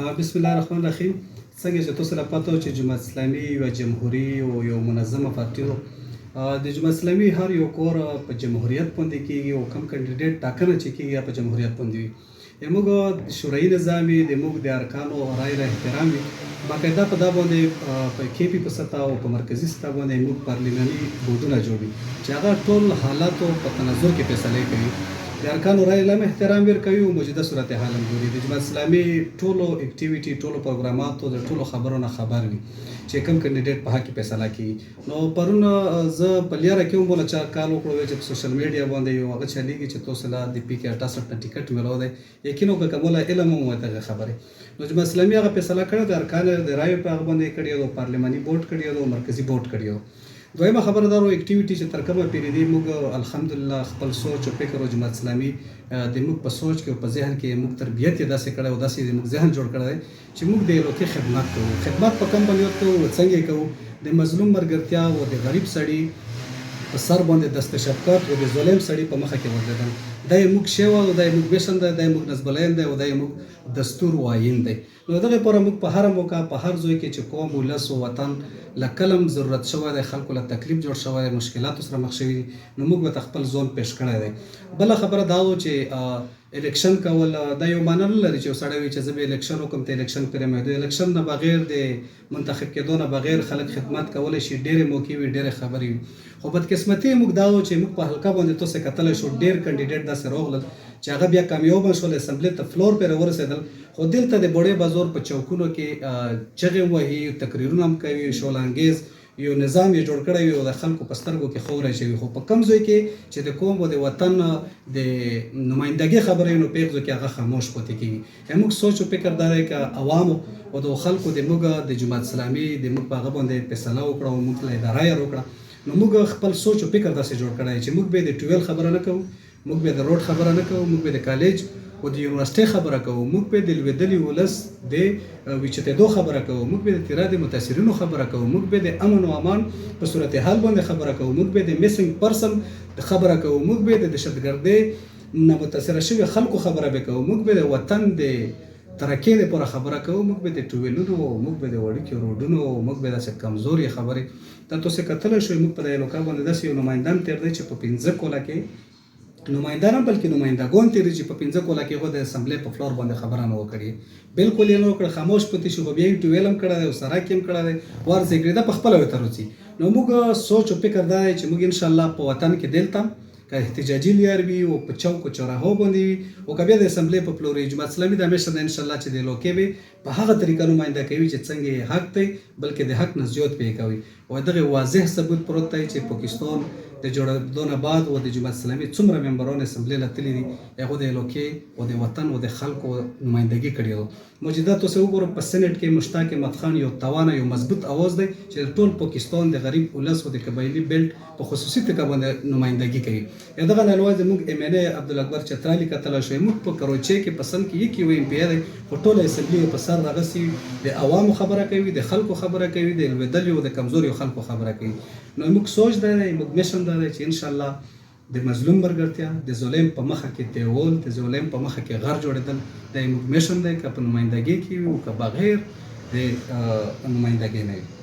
بسم الله الرحمن الرحیم. څنګه چې تاسو ته پته و چې جماعت اسلامي یو جمهوري او یو منظمه پارټي ده. د جماعت اسلامي هر یو کور په جمهوریت باندې کېږي او کوم کاندیډیټ ټاکنه چې کېږي په جمهوریت باندې وي. موږ شورایي نظام د موږ د ارکانو رای را احترام وي. باقاعده په دا باندې په کې پی په سطح او په مرکزي سطح باندې موږ پارلیماني بورډونه جوړوي چې هغه ټول حالاتو په تناظر کې فیصله کوي. د ارکانو رای لم احترام ورکوي او موجوده صورتحال هم ګوري. د جماعت اسلامي ټولو اکټیویټي ټولو پروګراماتو د ټولو خبرو نه خبر وي چې کوم کاندیډیټ په حق کې فیصله کوي. نو پرون زه په لیاره کې هم بوله چا کال وکړو چې په سوشل میډیا باندې یو هغه چلیږي چې تاسو له د پی کې 68 نه ټیکټ میلو دی. یقینا که کومه علم هم ورته خبره. نو جماعت اسلامي هغه فیصله کړې د ارکان د رای په هغه باندې کړی او پارلماني بورډ کړی او مرکزي بورډ کړی. دویمه خبره دا وه اکټیویټي چې تر کومه پورې دی موږ الحمدلله خپل سوچ او فکر او جماعت اسلامي د موږ په سوچ کې او په ذهن کې موږ تربیت یې داسې کړی او داسې موږ ذهن جوړ کړی دی چې موږ د یو کې خدمت کوو. خدمت په کوم بنیاد کوو؟ څنګه کوو؟ د مظلوم ملګرتیا او د غریب سړي په سر باندې دست شفقت او د ظالم سړي په مخه کې ودرېدل. دا یې موږ شیوه او دا یې موږ ویشن دی، دا یې موږ نسبلین دی او دا یې موږ دستور واین دی. نو دغه لپاره موږ په هر موقع په هر ځای کې چې قوم ولس او وطن له کلم ضرورت شوی دی، خلکو له تکلیف جوړ شوی دی، مشکلاتو سره مخ شوي دي، نو موږ به خپل ځون پیش کړی دی. بله خبره دا و چې الیکشن کول دا یو معنی نه لري چې یو سړی وایي چې زه به الیکشن وکړم ته الیکشن پرېږدم. د الیکشن نه بغیر د منتخب کېدو نه بغیر خلک خدمت کولی شي. ډېرې موقعې وي، ډېرې خبرې وي، خو بدقسمتي موږ دا و چې موږ په حلقه باندې تاسو کتلی شو ډېر کاندیډیټ داسې راغلل چې هغه بیا کامیابه شول، اسمبلۍ ته فلور پرې ورسېدل، خو دلته د بوړې بازار په چوکونو کې چغې وهي، تقریرونه هم کوي، شعله انګیز یو نظام یې جوړ کړی وي او د خلکو په سترګو کې خوره شوي. خو په کوم ځای کې چې د قوم او د وطن د نمایندګۍ خبرې نو په هغه کې هغه خاموش پاتې کېږي. موږ سوچ او فکر دا دی که عوامو او د خلکو د موږ د جماعت اسلامي د موږ په هغه باندې فیصله وکړه او موږ له اداره یې وکړه، نو موږ خپل سوچ او فکر داسې جوړ کړی چې موږ به د ټویل خبره نه کوو، موږ به د روډ خبره نه کوو، موږ به د کالج او د یونیورسټۍ خبره کوو، موږ به د لوېدلي ولس د ویچتېدو خبره کوو، موږ به د تیرا د متاثرینو خبره کوو، موږ به د امن او امان په صورتحال باندې خبره کوو، موږ به د میسنګ پرسن خبره کوو، موږ به د دهشتګردۍ نه متاثره شوي خلکو خبره به کوو، موږ به د وطن د ترقۍ لپاره خبره کوو، موږ به د ټویلونو، موږ به د وړوکي روډونو، موږ به داسې کمزورې خبرې. دا تاسو کتلی شئ موږ په دې علاقه باندې داسې یو نماینده هم تېر دی چې په 15 کوله کې نمایندان هم بلکې نمایندګان تېر دي چې په 15 کوله کې هغه د اسمبلۍ په فلور باندې خبره نه وکړي، بالکل یې نه وکړه، خاموش پاتې شو. خو بیا یې ټویل هم کړی دی او سراک هم کړی دی، وار زیږېده په خپله ورته روځي. نو موږ سوچ او فکر دا دی چې موږ انشاءالله په وطن کې دلته که احتجاجي لیار وي او په چوک او چوراهو باندې وي او که بیا د اسمبلۍ په فلور وي، جماعت اسلامي دا همیشه ده انشاءالله چې د علاقې به په هغه طریقه نماینده کوي چې څنګه یې حق دی بلکې د حق نه زیات پې کوي. او دغه واضح ثبوت پروت دی چې پاکستان د جوړېدو نه بعد او د جماعت اسلامي څومره ممبران اسمبلۍ له تللي دي، هغو د علاقې او د وطن او د خلکو نمایندګي کړې ده. موجوده تاسو وګورئ په سینټ کې مشتاق احمد خان یو توانه یو مضبوط اواز دی چې ټول پاکستان د غریب ولس او د قبایلي بیلټ په خصوصي توګه باندې نمایندګي کوي. دغه نه علاوه زموږ ایم ایل ای عبدالاکبر چترالي کتلی شوی، موږ په کروچۍ کې په سل کې یک یو ایم پی دی، خو ټوله اسمبلۍ په سر راغسي د عوامو خبره کوي، د خلکو خبره کوي، د لوېدلي او د کمزوري خلکو خبره کوي. نو موږ سوچ دا دی، موږ میشن دا دی چې انشاءالله د مظلوم ملګرتیا، د ظالم په مخه کې تیول، د ظالم په مخه کې غر جوړېدل، دا موږ میشن دی که په نمایندګۍ کې وي او که بغیر د نمایندګۍ نه وي.